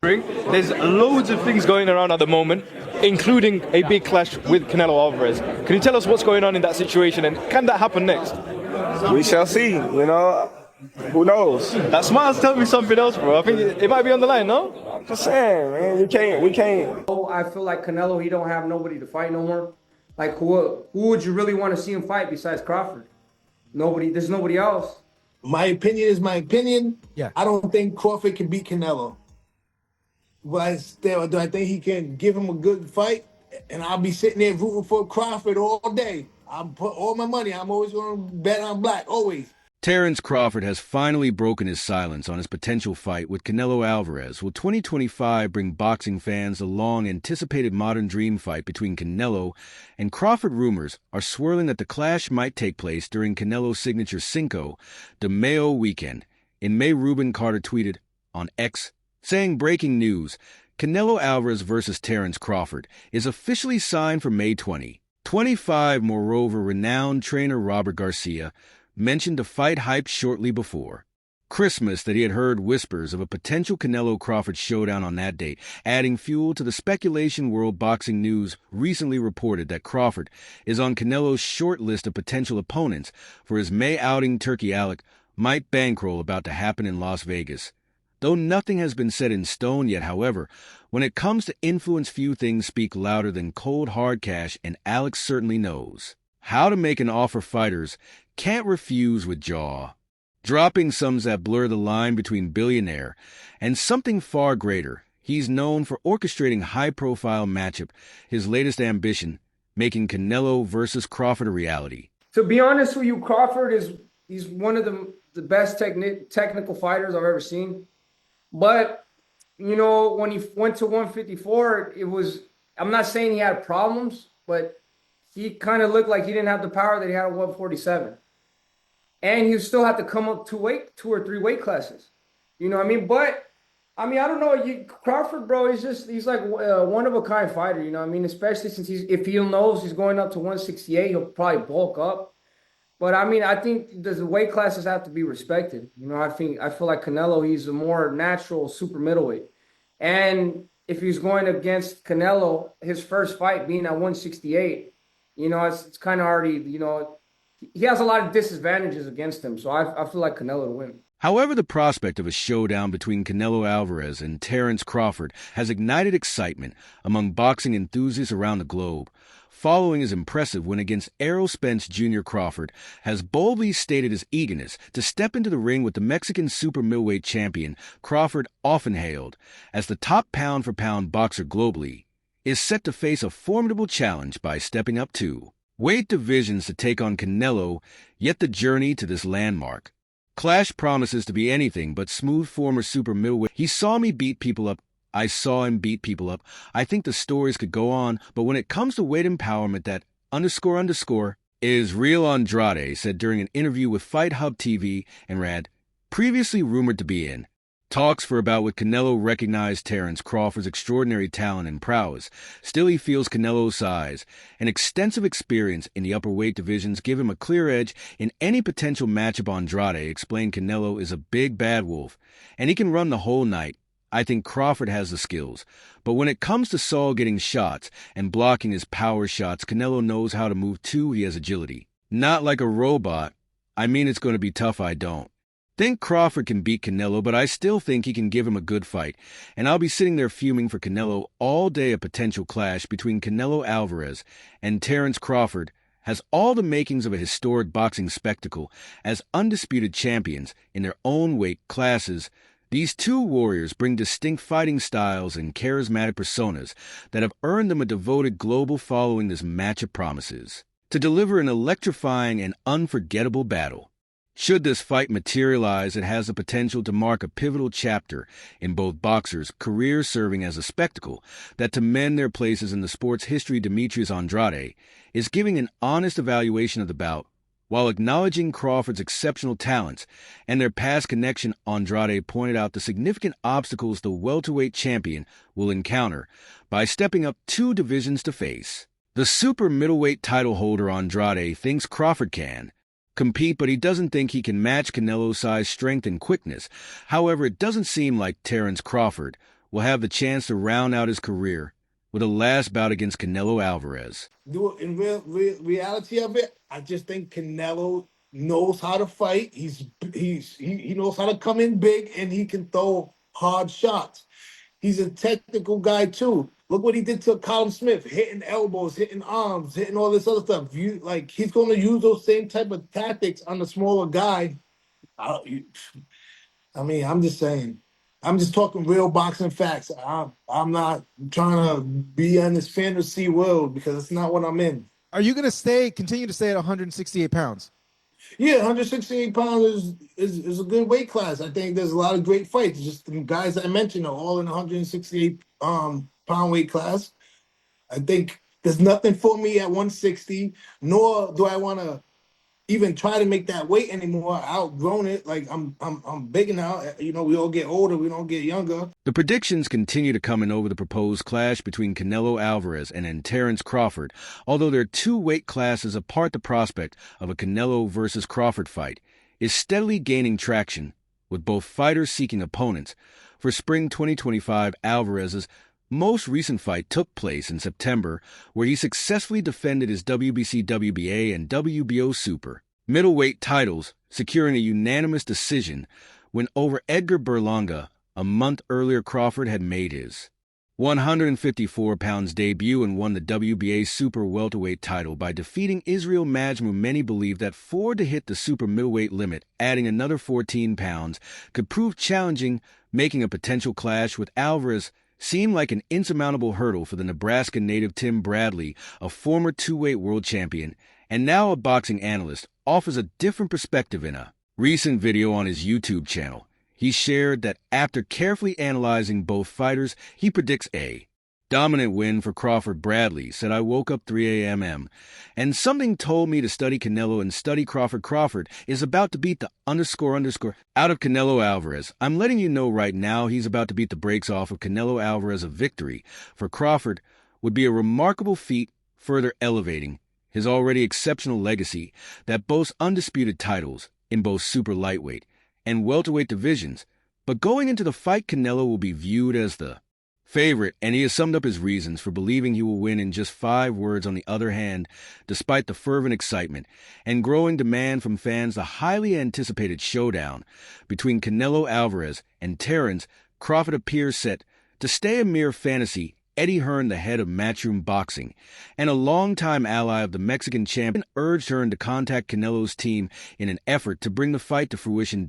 There's loads of things going around at the moment, including a big clash with Canelo Alvarez. Can you tell us what's going on in that situation, and can that happen next? We shall see, Who knows? That smile's telling me something else, bro. I think it might be on the line, no? I'm just saying, man, we can't. Oh, I feel like Canelo, he don't have nobody to fight no more. Like, who would you really want to see him fight besides Crawford? Nobody. There's nobody else. My opinion is my opinion. Yeah. I don't think Crawford can beat Canelo. But still, do I think he can give him a good fight? And I'll be sitting there rooting for Crawford all day. I'll put all my money. I'm always going to bet on black, always. Terence Crawford has finally broken his silence on his potential fight with Canelo Alvarez. Will 2025 bring boxing fans the long-anticipated modern dream fight between Canelo and Crawford? Rumors are swirling that the clash might take place during Canelo's signature Cinco de Mayo weekend. In May, Ruben Carter tweeted on X, saying, "Breaking news, Canelo Alvarez versus Terence Crawford is officially signed for May 2025. Moreover, renowned trainer Robert Garcia mentioned a fight hyped shortly before Christmas that he had heard whispers of a potential Canelo-Crawford showdown on that date, adding fuel to the speculation. World Boxing News recently reported that Crawford is on Canelo's short list of potential opponents for his May outing. Turkey Alec might bankroll about to happen in Las Vegas. Though nothing has been set in stone yet, however, when it comes to influence, few things speak louder than cold hard cash, and Alex certainly knows how to make an offer fighters can't refuse with jaw-dropping sums that blur the line between billionaire and something far greater. He's known for orchestrating high-profile matchup, his latest ambition, making Canelo versus Crawford a reality. To be honest with you, Crawford he's one of the best technical fighters I've ever seen. But, when he went to 154, I'm not saying he had problems, but he kind of looked like he didn't have the power that he had at 147. And he still had to come up two or three weight classes. You know what I mean? But, I don't know. Crawford, bro, he's like a one-of-a-kind fighter, you know what I mean? Especially since if he knows he's going up to 168, he'll probably bulk up. But, I think the weight classes have to be respected. I feel like Canelo, he's a more natural super middleweight. And if he's going against Canelo, his first fight being at 168, it's kind of already, he has a lot of disadvantages against him. So I feel like Canelo to win. However, the prospect of a showdown between Canelo Alvarez and Terence Crawford has ignited excitement among boxing enthusiasts around the globe. Following his impressive win against Errol Spence Jr., Crawford has boldly stated his eagerness to step into the ring with the Mexican super middleweight champion. Crawford, often hailed as the top pound-for-pound boxer globally, is set to face a formidable challenge by stepping up two weight divisions to take on Canelo, yet the journey to this landmark clash promises to be anything but smooth. Former super middleweight, "He saw me beat people up. I saw him beat people up. I think the stories could go on, but when it comes to weight empowerment, that __ is real," Andrade said during an interview with Fight Hub TV and Rad, previously rumored to be in talks for about with Canelo. Recognized Terence Crawford's extraordinary talent and prowess. Still, he feels Canelo's size and extensive experience in the upper weight divisions give him a clear edge in any potential matchup. Andrade explained Canelo is a big bad wolf, and he can run the whole night. "I think Crawford has the skills, but when it comes to Saul getting shots and blocking his power shots, Canelo knows how to move too. He has agility. Not like a robot. It's going to be tough. I don't think Crawford can beat Canelo, but I still think he can give him a good fight, and I'll be sitting there fuming for Canelo all day." A potential clash between Canelo Alvarez and Terence Crawford has all the makings of a historic boxing spectacle. As undisputed champions in their own weight classes, these two warriors bring distinct fighting styles and charismatic personas that have earned them a devoted global following. This matchup promises to deliver an electrifying and unforgettable battle. Should this fight materialize, it has the potential to mark a pivotal chapter in both boxers' careers, serving as a spectacle that to mend their places in the sport's history. Demetrius Andrade is giving an honest evaluation of the bout, while acknowledging Crawford's exceptional talents and their past connection. Andrade pointed out the significant obstacles the welterweight champion will encounter by stepping up two divisions to face the super middleweight title holder. Andrade thinks Crawford can compete, but he doesn't think he can match Canelo's size, strength, and quickness. However, it doesn't seem like Terence Crawford will have the chance to round out his career with a last bout against Canelo Alvarez. In reality of it, I just think Canelo knows how to fight. He knows how to come in big, and he can throw hard shots. He's a technical guy too. Look what he did to Colin Smith, hitting elbows, hitting arms, hitting all this other stuff. He's going to use those same type of tactics on the smaller guy. I'm just saying. I'm just talking real boxing facts. I'm not trying to be in this fantasy world because it's not what I'm in. Are you going to continue to stay at 168 pounds? Yeah, 168 pounds is a good weight class. I think there's a lot of great fights. Just the guys I mentioned are all in 168 pound weight class. I think there's nothing for me at 160, nor do I want to even try to make that weight anymore. Outgrown it. Like I'm big now. We all get older. We don't get younger. The predictions continue to come in over the proposed clash between Canelo Alvarez and Terence Crawford, although they're two weight classes apart. The prospect of a Canelo versus Crawford fight is steadily gaining traction, with both fighters seeking opponents. For spring 2025, Alvarez's most recent fight took place in September, where he successfully defended his WBC, WBA, and WBO super middleweight titles, securing a unanimous decision when over Edgar Berlanga. A month earlier, Crawford had made his 154 pounds debut and won the WBA super welterweight title by defeating Israel Majmou. Many believe that Ford to hit the super middleweight limit, adding another 14 pounds, could prove challenging, making a potential clash with Alvarez seemed like an insurmountable hurdle for the Nebraska native. Tim Bradley, a former two-weight world champion and now a boxing analyst, offers a different perspective in a recent video on his YouTube channel. He shared that after carefully analyzing both fighters, he predicts a dominant win for Crawford. Bradley said, "I woke up 3 a.m. and something told me to study Canelo and study Crawford. Crawford is about to beat the __ out of Canelo Alvarez. I'm letting you know right now he's about to beat the brakes off of Canelo Alvarez. A victory for Crawford would be a remarkable feat, further elevating his already exceptional legacy that boasts undisputed titles in both super lightweight and welterweight divisions. But going into the fight, Canelo will be viewed as the favorite, and he has summed up his reasons for believing he will win in just 5 words. On the other hand, despite the fervent excitement and growing demand from fans, the highly anticipated showdown between Canelo Alvarez and Terence Crawford appears set to stay a mere fantasy. Eddie Hearn, the head of Matchroom Boxing and a longtime ally of the Mexican champion, urged Hearn to contact Canelo's team in an effort to bring the fight to fruition.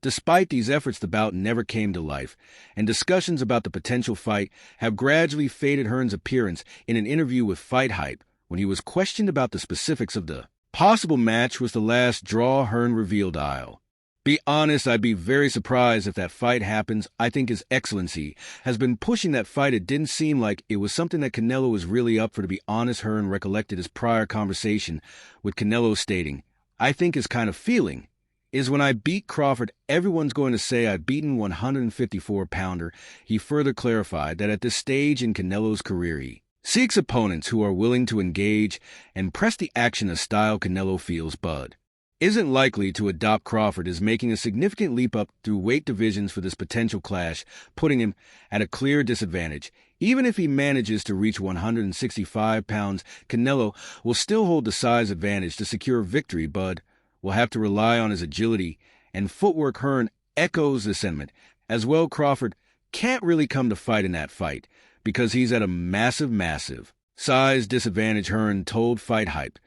Despite these efforts, the bout never came to life, and discussions about the potential fight have gradually faded. Hearn's appearance in an interview with Fight Hype, when he was questioned about the specifics of the possible match, was the last draw. Hearn revealed, "I'll be honest, I'd be very surprised if that fight happens. I think His Excellency has been pushing that fight. It didn't seem like it was something that Canelo was really up for, to be honest." Hearn recollected his prior conversation with Canelo, stating, "I think his kind of feeling is when I beat Crawford, everyone's going to say I've beaten 154-pounder. He further clarified that at this stage in Canelo's career, he seeks opponents who are willing to engage and press the action, a style Canelo feels Bud isn't likely to adopt. Crawford is making a significant leap up through weight divisions for this potential clash, putting him at a clear disadvantage. Even if he manages to reach 165 pounds, Canelo will still hold the size advantage to secure victory. Bud will have to rely on his agility and footwork. Hearn echoes the sentiment as well. Crawford can't really come to fight in that fight because he's at a massive size disadvantage, Hearn told Fight Hype.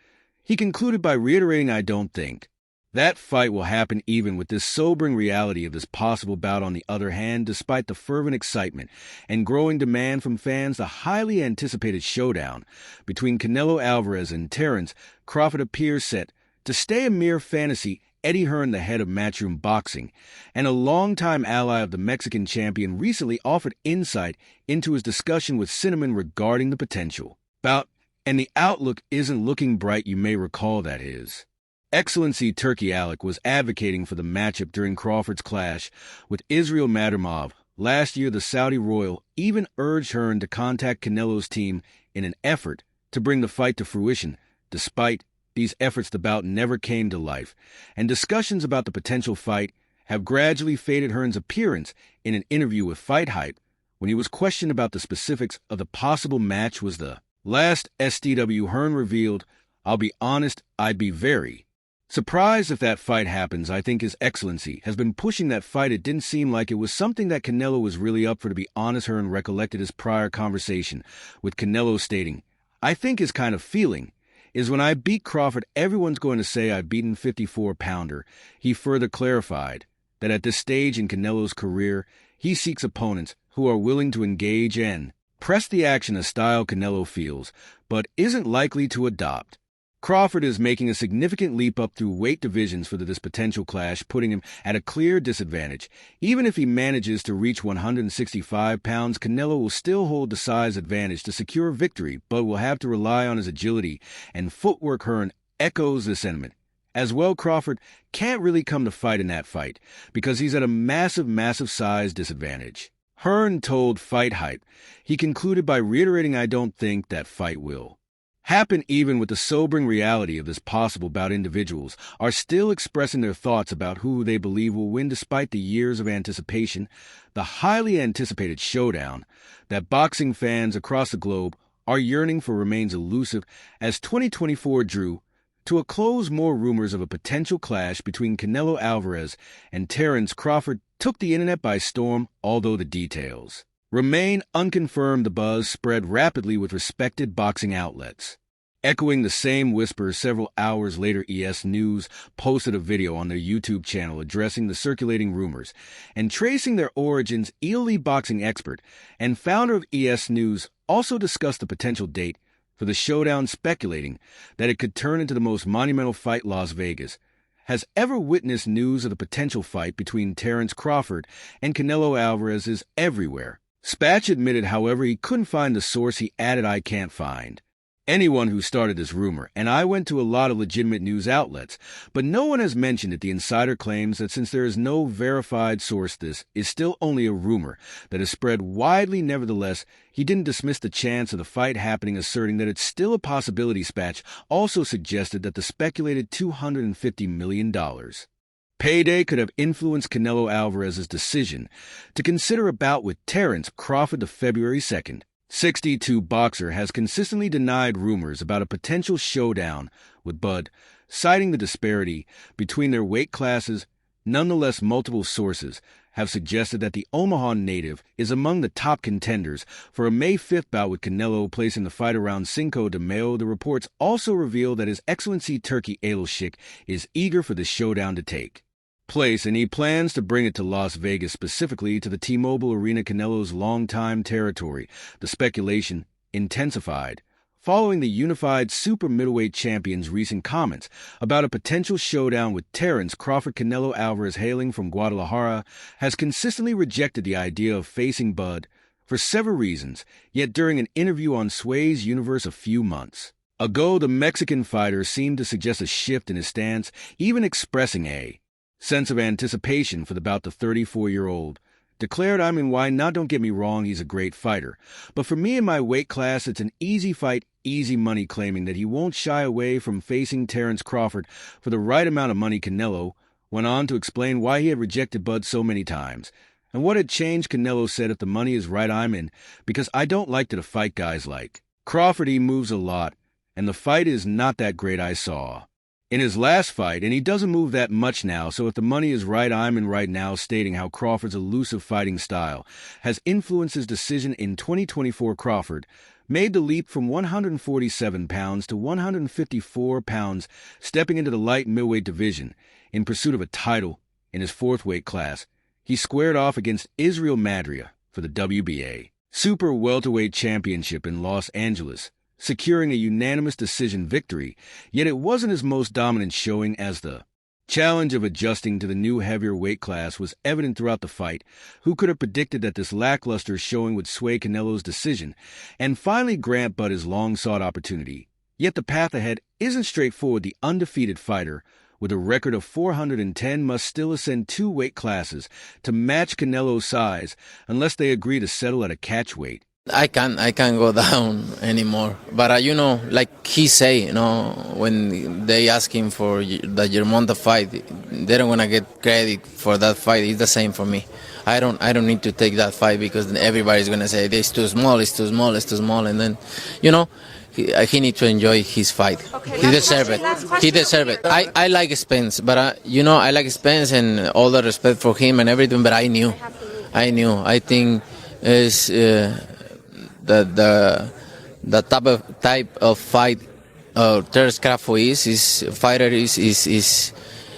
He concluded by reiterating, "I don't think that fight will happen," even with this sobering reality of this possible bout. On the other hand, despite the fervent excitement and growing demand from fans, the highly anticipated showdown between Canelo Alvarez and Terence Crawford appears set to stay a mere fantasy. Eddie Hearn, the head of Matchroom Boxing and a longtime ally of the Mexican champion, recently offered insight into his discussion with Cinnamon regarding the potential bout, and the outlook isn't looking bright. You may recall that His Excellency Turki Alek was advocating for the matchup during Crawford's clash with Israel Madrimov last year. The Saudi royal even urged Hearn to contact Canelo's team in an effort to bring the fight to fruition. Despite these efforts, the bout never came to life, and discussions about the potential fight have gradually faded. Hearn's appearance in an interview with Fight Hype, when he was questioned about the specifics of the possible match was the last SDW. Hearn revealed, "I'll be honest, I'd be very surprised if that fight happens. I think His Excellency has been pushing that fight. It didn't seem like it was something that Canelo was really up for, to be honest." Hearn recollected his prior conversation with Canelo, stating, "I think his kind of feeling is when I beat Crawford, everyone's going to say I've beaten 54-pounder. He further clarified that at this stage in Canelo's career, he seeks opponents who are willing to engage and press the action, a style Canelo feels, but isn't likely to adopt. Crawford is making a significant leap up through weight divisions for this potential clash, putting him at a clear disadvantage. Even if he manages to reach 165 pounds, Canelo will still hold the size advantage to secure victory, but will have to rely on his agility and footwork." Hearn echoes the sentiment. As well, Crawford can't really come to fight in that fight because he's at a massive size disadvantage. Hearn told Fight Hype. He concluded by reiterating, "I don't think that fight will happen," even with the sobering reality of this possible bout. Individuals are still expressing their thoughts about who they believe will win despite the years of anticipation. The highly anticipated showdown that boxing fans across the globe are yearning for remains elusive as 2024 drew to a close. More rumors of a potential clash between Canelo Alvarez and Terence Crawford took the internet by storm, although the details remain unconfirmed. The buzz spread rapidly with respected boxing outlets echoing the same whispers. Several hours later, ES News posted a video on their YouTube channel addressing the circulating rumors and tracing their origins. Elite boxing expert and founder of ES News also discussed the potential date for the showdown, speculating that it could turn into the most monumental fight Las Vegas has ever witnessed. News of the potential fight between Terence Crawford and Canelo Alvarez is everywhere. Spatch admitted, however, he couldn't find the source. He added, "I can't find anyone who started this rumor, and I went to a lot of legitimate news outlets, but no one has mentioned it." The insider claims that since there is no verified source, this is still only a rumor that has spread widely. Nevertheless, he didn't dismiss the chance of the fight happening, asserting that it's still a possibility. Spatch also suggested that the speculated $250 million payday could have influenced Canelo Alvarez's decision to consider a bout with Terence Crawford. The February 2nd 62 boxer has consistently denied rumors about a potential showdown with Bud, citing the disparity between their weight classes. Nonetheless, multiple sources have suggested that the Omaha native is among the top contenders for a May 5th bout with Canelo, placing the fight around Cinco de Mayo. The reports also reveal that His Excellency Turkey Al-Sheikh is eager for the showdown to take place, and he plans to bring it to Las Vegas, specifically to the T-Mobile Arena, Canelo's longtime territory. The speculation intensified following the unified super middleweight champion's recent comments about a potential showdown with Terence Crawford. Canelo Alvarez, hailing from Guadalajara, has consistently rejected the idea of facing Bud for several reasons, yet during an interview on Sway's Universe a few months ago, the Mexican fighter seemed to suggest a shift in his stance, even expressing a sense of anticipation for the bout. The 34-year-old declared, "I mean, why not? Don't get me wrong, he's a great fighter. But for me in my weight class, it's an easy fight, easy money," claiming that he won't shy away from facing Terence Crawford for the right amount of money. Canelo went on to explain why he had rejected Bud so many times and what had changed. Canelo said, "If the money is right, I'm in, because I don't like to fight guys like Crawford. He moves a lot, and the fight is not that great. I saw in his last fight, and he doesn't move that much now, so if the money is right, I'm in right now," stating how Crawford's elusive fighting style has influenced his decision. In 2024, Crawford made the leap from 147 pounds to 154 pounds, stepping into the light middleweight division in pursuit of a title in his fourth weight class. He squared off against Israel Madria for the WBA Super Welterweight Championship in Los Angeles, securing a unanimous decision victory, yet it wasn't his most dominant showing, as the challenge of adjusting to the new heavier weight class was evident throughout the fight. Who could have predicted that this lackluster showing would sway Canelo's decision and finally grant Bud his long-sought opportunity? Yet the path ahead isn't straightforward. The undefeated fighter, with a record of 410, must still ascend 2 weight classes to match Canelo's size unless they agree to settle at a catch weight. I can't go down anymore. But like he say, when they ask him for the Germonta fight, they don't wanna get credit for that fight. It's the same for me. I don't need to take that fight because everybody's gonna say it's too small, it's too small, it's too small, and then, you know, he need to enjoy his fight. Okay, He deserve it. He deserve it. I like Spence, but you know, I like Spence and all the respect for him and everything. But I knew. I think is the type of fight Terence Crawford is fighter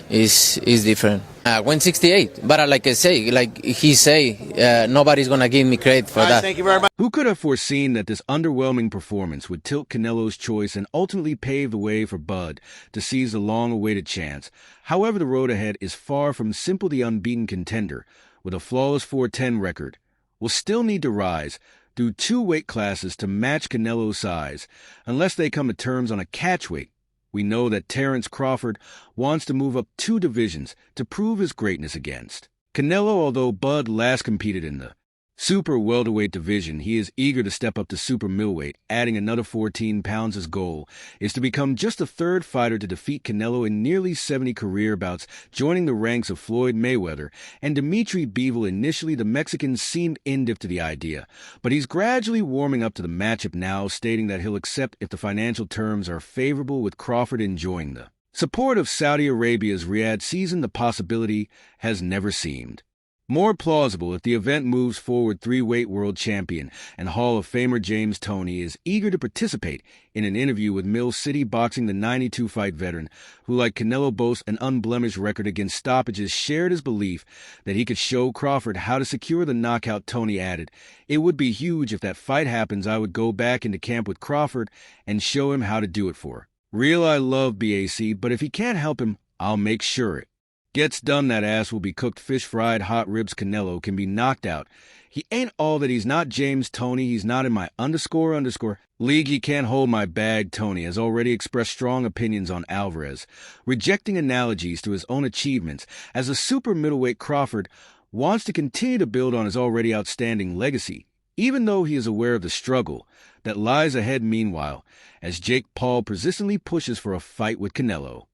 is different. 168, but like I say, like he say, nobody's gonna give me credit for that. Thank you very much. Who could have foreseen that this underwhelming performance would tilt Canelo's choice and ultimately pave the way for Bud to seize the long-awaited chance? However, the road ahead is far from simple. The unbeaten contender, with a flawless 4-10 record, will still need to rise through 2 weight classes to match Canelo's size, unless they come to terms on a catchweight. We know that Terence Crawford wants to move up 2 divisions to prove his greatness against Canelo. Although Bud last competed in the super welterweight division, he is eager to step up to super middleweight, adding another 14 pounds. His goal is to become just the 3rd fighter to defeat Canelo in nearly 70 career bouts, joining the ranks of Floyd Mayweather and Dimitri Bivol. Initially, the Mexican seemed indifferent to the idea, but he's gradually warming up to the matchup now, stating that he'll accept if the financial terms are favorable, with Crawford enjoying the support of Saudi Arabia's Riyadh season. The possibility has never seemed more plausible if the event moves forward. 3-weight world champion and Hall of Famer James Toney is eager to participate. In an interview with Mill City Boxing, the 92-fight veteran, who like Canelo boasts an unblemished record against stoppages, shared his belief that he could show Crawford how to secure the knockout. Toney added, "It would be huge if that fight happens. I would go back into camp with Crawford and show him how to do it for real. I love BAC, but if he can't help him, I'll make sure it gets done. That ass will be cooked. Fish fried hot ribs. Canelo can be knocked out. He ain't all that. He's not James Toney. He's not in my __ league. He can't hold my bag." Toney has already expressed strong opinions on Alvarez, rejecting analogies to his own achievements. As a super middleweight, Crawford wants to continue to build on his already outstanding legacy, even though he is aware of the struggle that lies ahead. Meanwhile, as Jake Paul persistently pushes for a fight with Canelo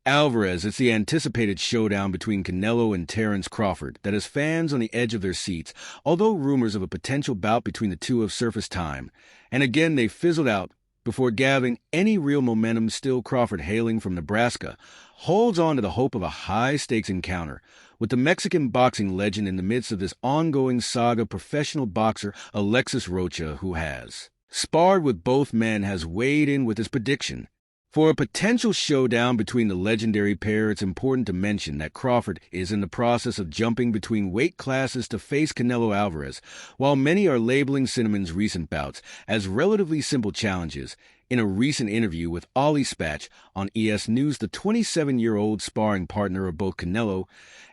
Alvarez, it's the anticipated showdown between Canelo and Terence Crawford that has fans on the edge of their seats. Although rumors of a potential bout between the two have surfaced time and again they fizzled out before gathering any real momentum, still Crawford, hailing from Nebraska, holds on to the hope of a high-stakes encounter with the Mexican boxing legend in the midst of this ongoing saga. Professional boxer Alexis Rocha, who has sparred with both men, has weighed in with his prediction for a potential showdown between the legendary pair. It's important to mention that Crawford is in the process of jumping between weight classes to face Canelo Alvarez, while many are labeling Cinnamon's recent bouts as relatively simple challenges. In a recent interview with Ollie Spatch on ES News, the 27-year-old sparring partner of both Canelo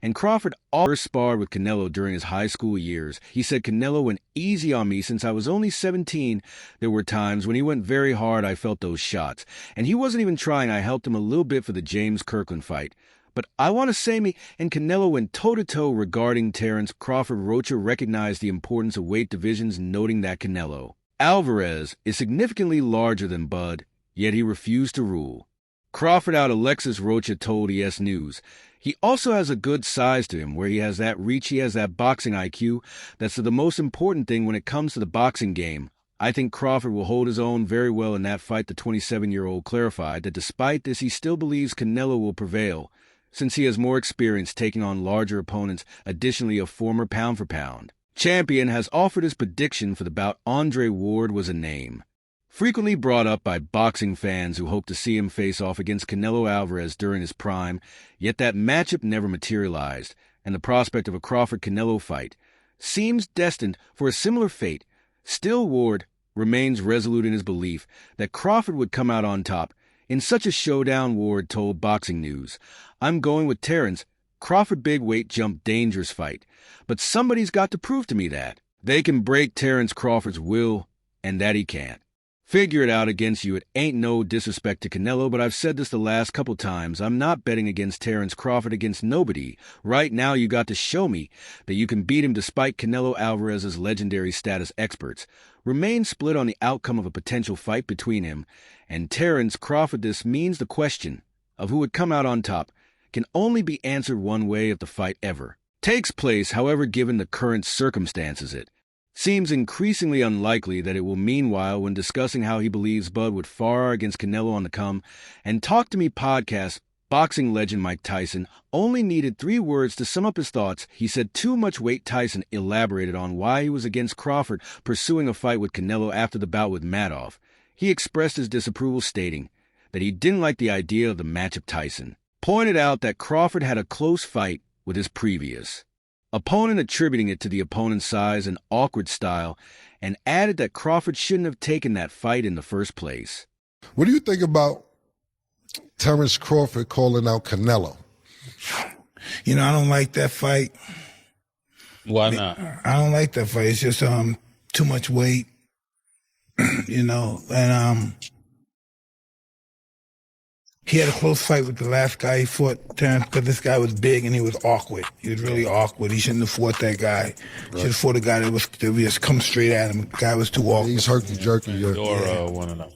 and Crawford first sparred with Canelo during his high school years. He said, "Canelo went easy on me since I was only 17. There were times when he went very hard. I felt those shots. And he wasn't even trying. I helped him a little bit for the James Kirkland fight. But I want to say me and Canelo went toe-to-toe." Regarding Terence Crawford, Rocha recognized the importance of weight divisions, noting that Canelo Alvarez is significantly larger than Bud, yet he refused to rule Crawford out. Alexis Rocha told ES News, "He also has a good size to him, where he has that reach, he has that boxing IQ. That's the most important thing when it comes to the boxing game. I think Crawford will hold his own very well in that fight." The 27-year-old clarified that despite this, he still believes Canelo will prevail, since he has more experience taking on larger opponents. Additionally, a former pound-for-pound champion has offered his prediction for the bout. Andre Ward was a name frequently brought up by boxing fans who hope to see him face off against Canelo Alvarez during his prime, yet that matchup never materialized, and the prospect of a Crawford-Canelo fight seems destined for a similar fate. Still, Ward remains resolute in his belief that Crawford would come out on top in such a showdown. Ward told Boxing News, "I'm going with Terence. Crawford big weight jump, dangerous fight. But somebody's got to prove to me that they can break Terence Crawford's will and that he can't figure it out against you." It ain't no disrespect to Canelo, but I've said this the last couple times. I'm not betting against Terence Crawford, against nobody. Right now, you got to show me that you can beat him despite Canelo Alvarez's legendary status. Experts remain split on the outcome of a potential fight between him and Terence Crawford. This means the question of who would come out on top can only be answered one way if the fight ever takes place, however, given the current circumstances. It seems increasingly unlikely that it will. Meanwhile, when discussing how he believes Bud would fare against Canelo on the come, and Talk to Me podcast, boxing legend Mike Tyson only needed 3 words to sum up his thoughts. He said too much weight. Tyson elaborated on why he was against Crawford pursuing a fight with Canelo after the bout with Madoff. He expressed his disapproval, stating that he didn't like the idea of the matchup. Tyson pointed out that Crawford had a close fight with his previous opponent, attributing it to the opponent's size and awkward style, and added that Crawford shouldn't have taken that fight in the first place. What do you think about Terence Crawford calling out Canelo? You know, I don't like that fight. Why not? I don't like that fight. It's just too much weight, you know, and he had a close fight with the last guy he fought, Terence, because this guy was big and he was awkward. He was really awkward. He shouldn't have fought that guy. He should have fought a guy that was just come straight at him. The guy was too awkward. He's herky-jerky. Dora 1-0.